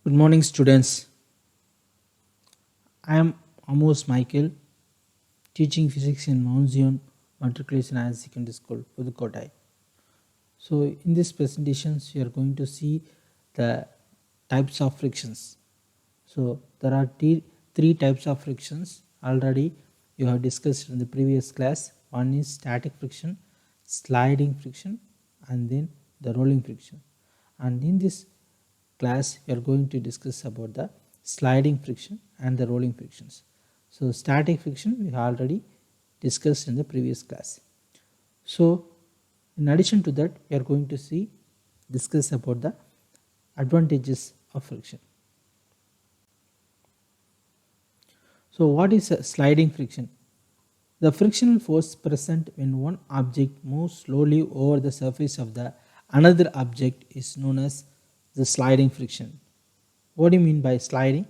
Good morning, students. I am Amos Michael, teaching physics in Mount Zion Matriculation Higher Secondary School, Pudukkottai. So, in this presentations, you are going to see the types of frictions. So, there are three types of frictions already you have discussed in the previous class. One is static friction, sliding friction, and then the rolling friction. And in this class, we are going to discuss about the sliding friction and the rolling frictions. So, static friction we already discussed in the previous class. So, in addition to that, we are going to discuss about the advantages of friction. So, what is a sliding friction? The frictional force present when one object moves slowly over the surface of the another object is known as the sliding friction. What do you mean by sliding?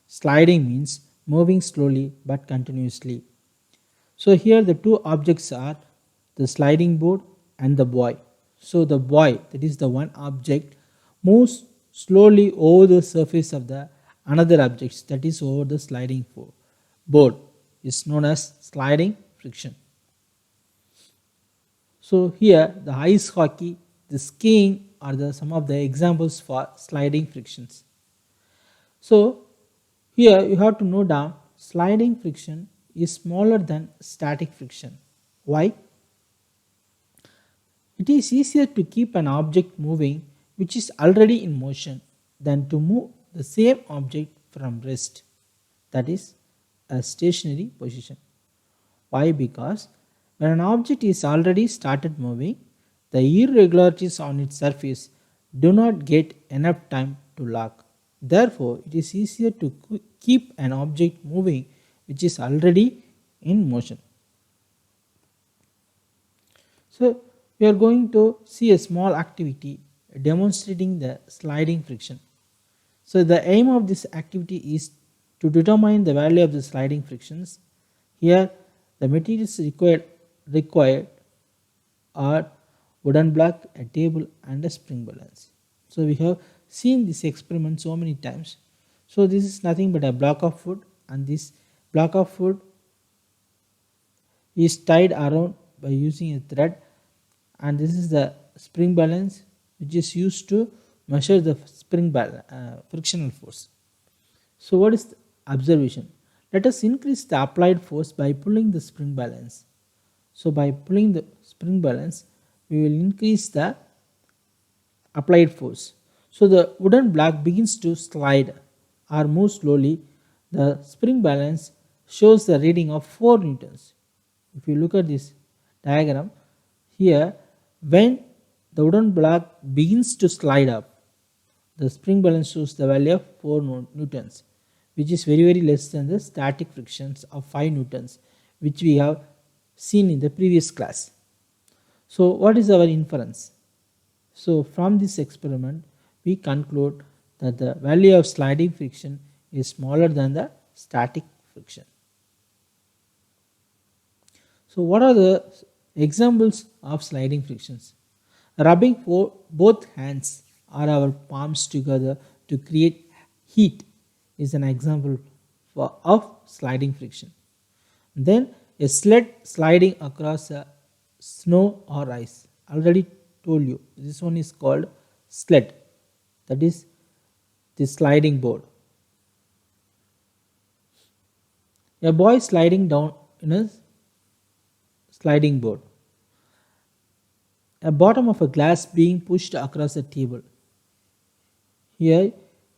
Sliding means moving slowly but continuously. So here the two objects are the sliding board and the boy. So the boy, that is the one object, moves slowly over the surface of the another object, that is over the sliding board, is known as sliding friction. So here the ice hockey, the skiing are some of the examples for sliding frictions. So here you have to note down sliding friction is smaller than static friction. Why? It is easier to keep an object moving which is already in motion than to move the same object from rest, that is a stationary position. Why? Because when an object is already started moving, the irregularities on its surface do not get enough time to lock. Therefore, it is easier to keep an object moving which is already in motion. So, we are going to see a small activity demonstrating the sliding friction. So, the aim of this activity is to determine the value of the sliding frictions. Here, the materials required are wooden block, a table, and a spring balance. So, we have seen this experiment so many times. So, this is nothing but a block of wood, and this block of wood is tied around by using a thread, and this is the spring balance which is used to measure the frictional force. So what is the observation? Let us increase the applied force by pulling the spring balance. So by pulling the spring balance, we will increase the applied force. So the wooden block begins to slide or move slowly. The spring balance shows the reading of 4 newtons. If you look at this diagram here, when the wooden block begins to slide up, the spring balance shows the value of 4 newtons, which is very less than the static frictions of 5 newtons, which we have seen in the previous class. So what is our inference? So from this experiment, we conclude that the value of sliding friction is smaller than the static friction. So what are the examples of sliding frictions? Rubbing both hands or our palms together to create heat is an example of sliding friction. Then a sled sliding across a snow or ice. Already told you this one is called sled, that is the sliding board. A boy sliding down in a sliding board. A bottom of a glass being pushed across a table. Here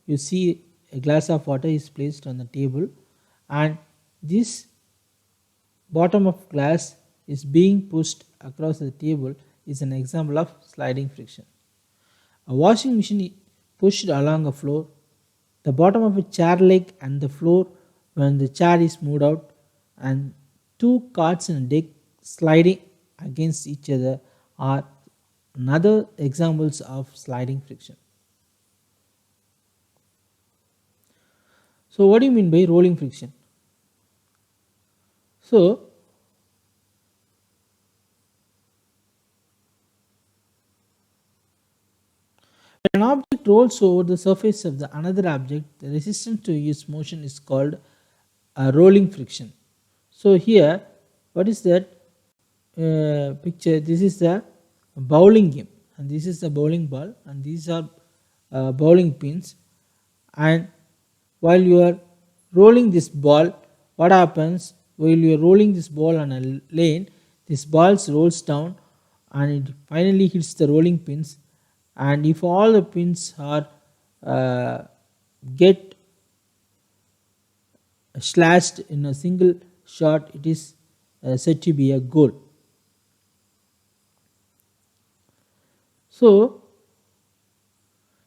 you see a glass of water is placed on the table, and this bottom of glass is being pushed across the table is an example of sliding friction. A washing machine pushed along a floor. The bottom of a chair leg and the floor when the chair is moved out, and two carts in a deck sliding against each other are another examples of sliding friction. So what do you mean by rolling friction? So when an object object rolls over the surface of the another object, the resistance to its motion is called a rolling friction. So here, what is that picture? This is the bowling game, and this is the bowling ball, and these are bowling pins. And while you are rolling this ball, what happens? While you are rolling this ball on a lane, this ball rolls down and it finally hits the rolling pins. And if all the pins are get slashed in a single shot, it is said to be a goal. So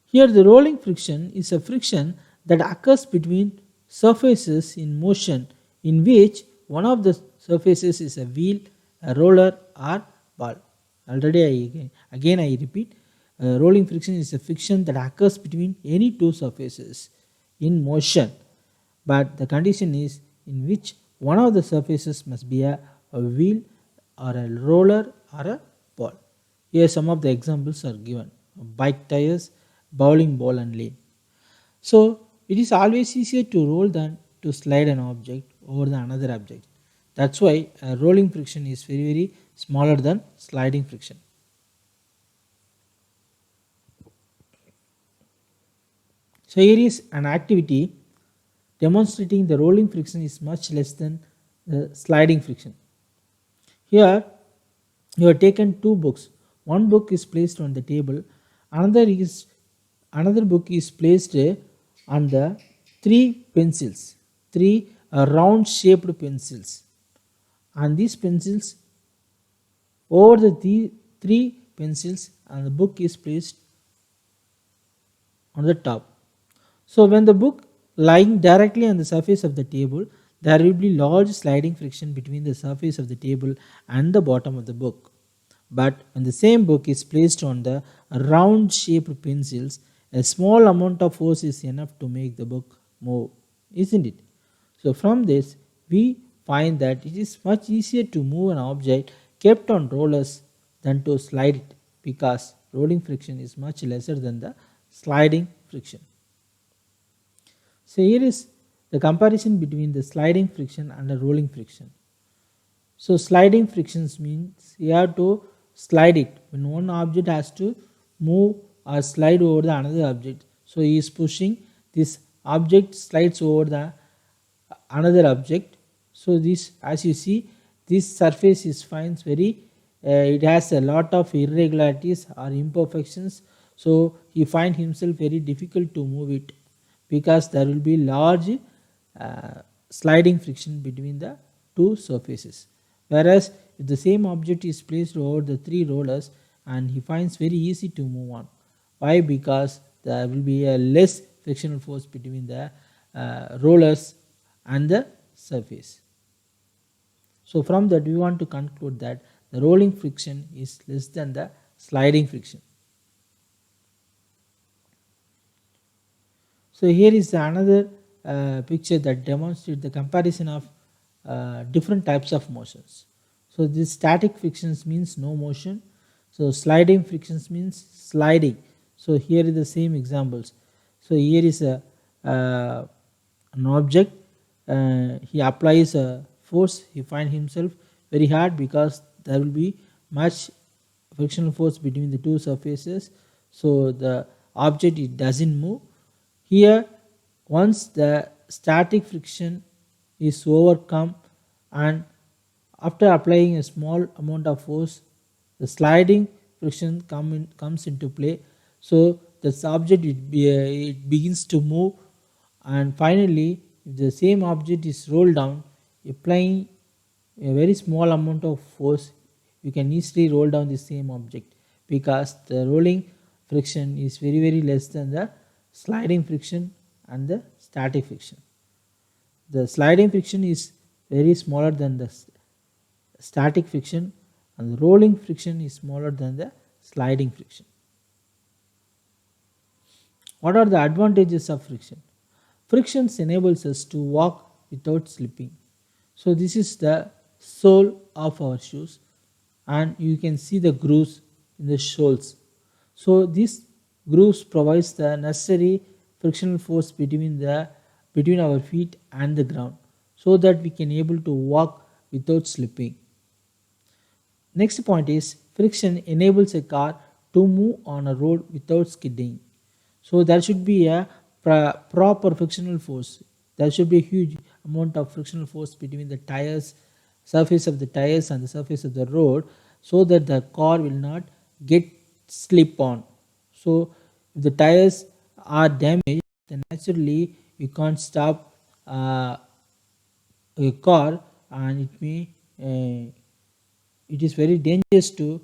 here the rolling friction is a friction that occurs between surfaces in motion, in which one of the surfaces is a wheel, a roller, or ball. Already again I repeat, rolling friction is a friction that occurs between any two surfaces in motion, but the condition is in which one of the surfaces must be a wheel or a roller or a ball. Here some of the examples are given: bike tires, bowling ball, and lane. So it is always easier to roll than to slide an object over the another object. That's why rolling friction is very smaller than sliding friction. So here is an activity demonstrating the rolling friction is much less than the sliding friction. Here you have taken two books. One book is placed on the table, another book is placed on the three pencils, three round shaped pencils, and these pencils, over the three pencils, and the book is placed on the top. So when the book lying directly on the surface of the table, there will be large sliding friction between the surface of the table and the bottom of the book. But when the same book is placed on the round shaped pencils, a small amount of force is enough to make the book move, isn't it? So from this we find that it is much easier to move an object kept on rollers than to slide it, because rolling friction is much lesser than the sliding friction. So here is the comparison between the sliding friction and the rolling friction. So sliding frictions means you have to slide it when one object has to move or slide over the another object. So he is pushing, this object slides over the another object. So this, as you see, this surface is finds very it has a lot of irregularities or imperfections. So he finds himself very difficult to move it, because there will be large sliding friction between the two surfaces. Whereas if the same object is placed over the three rollers, and he finds very easy to move on. Why? Because there will be a less frictional force between the rollers and the surface. So from that we want to conclude that the rolling friction is less than the sliding friction. So here is another picture that demonstrates the comparison of different types of motions. So this static frictions means no motion. So sliding frictions means sliding. So here is the same examples. So here is an object. He applies a force. He finds himself very hard because there will be much frictional force between the two surfaces. So the object, it doesn't move. Here, once the static friction is overcome, and after applying a small amount of force, the sliding friction comes into play. So this object, it begins to move, and finally if the same object is rolled down, applying a very small amount of force, you can easily roll down the same object, because the rolling friction is very less than the sliding friction and the static friction. The sliding friction is very smaller than the static friction, and the rolling friction is smaller than the sliding friction. What are the advantages of friction? Frictions enables us to walk without slipping. So this is the sole of our shoes, and you can see the grooves in the soles. So this Grooves provides the necessary frictional force between our feet and the ground, so that we can able to walk without slipping. Next point is friction enables a car to move on a road without skidding. So there should be a proper frictional force. There should be a huge amount of frictional force between the tires, surface of the tires and the surface of the road, so that the car will not get slip on. So if the tires are damaged, then naturally you can't stop a car, and it is very dangerous to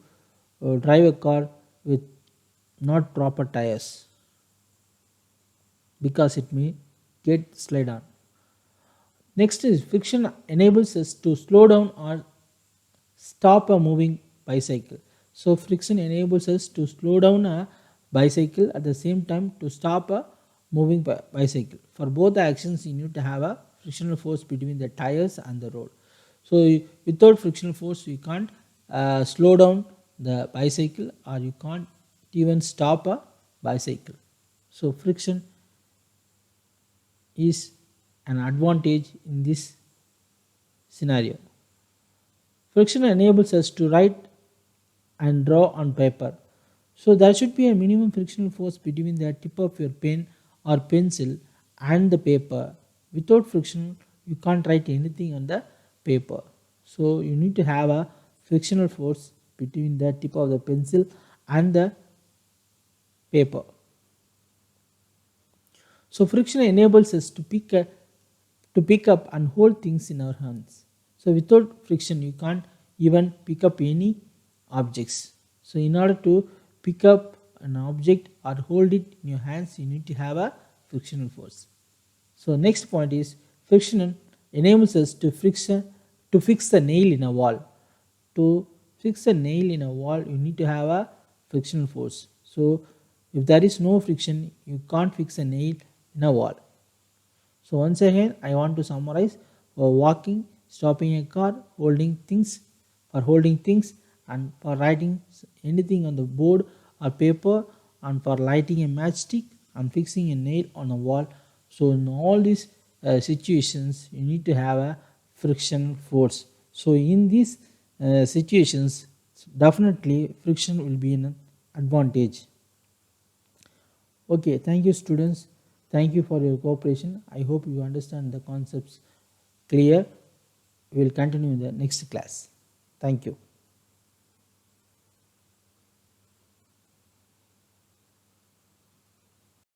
drive a car with not proper tires, because it may get slide on. Next is friction enables us to slow down or stop a moving bicycle. So friction enables us to slow down a bicycle, at the same time to stop a moving bicycle. For both the actions you need to have a frictional force between the tires and the road. So without frictional force you can't slow down the bicycle, or you can't even stop a bicycle. So friction is an advantage in this scenario. Friction enables us to write and draw on paper. So there should be a minimum frictional force between the tip of your pen or pencil and the paper. Without friction, you can't write anything on the paper. So you need to have a frictional force between the tip of the pencil and the paper. So friction enables us to pick up and hold things in our hands. So without friction, you can't even pick up any objects. So in order to pick up an object or hold it in your hands, you need to have a frictional force. So next point is friction enables us to fix the nail in a wall. To fix a nail in a wall, you need to have a frictional force. So if there is no friction, you can't fix a nail in a wall. So once again, I want to summarize: for walking, stopping a car, holding things, and for writing anything on the board or paper, and for lighting a matchstick and fixing a nail on a wall. So in all these situations, you need to have a friction force. So in these situations, definitely friction will be an advantage. Okay, thank you students. Thank you for your cooperation. I hope you understand the concepts clear. We will continue in the next class. Thank you.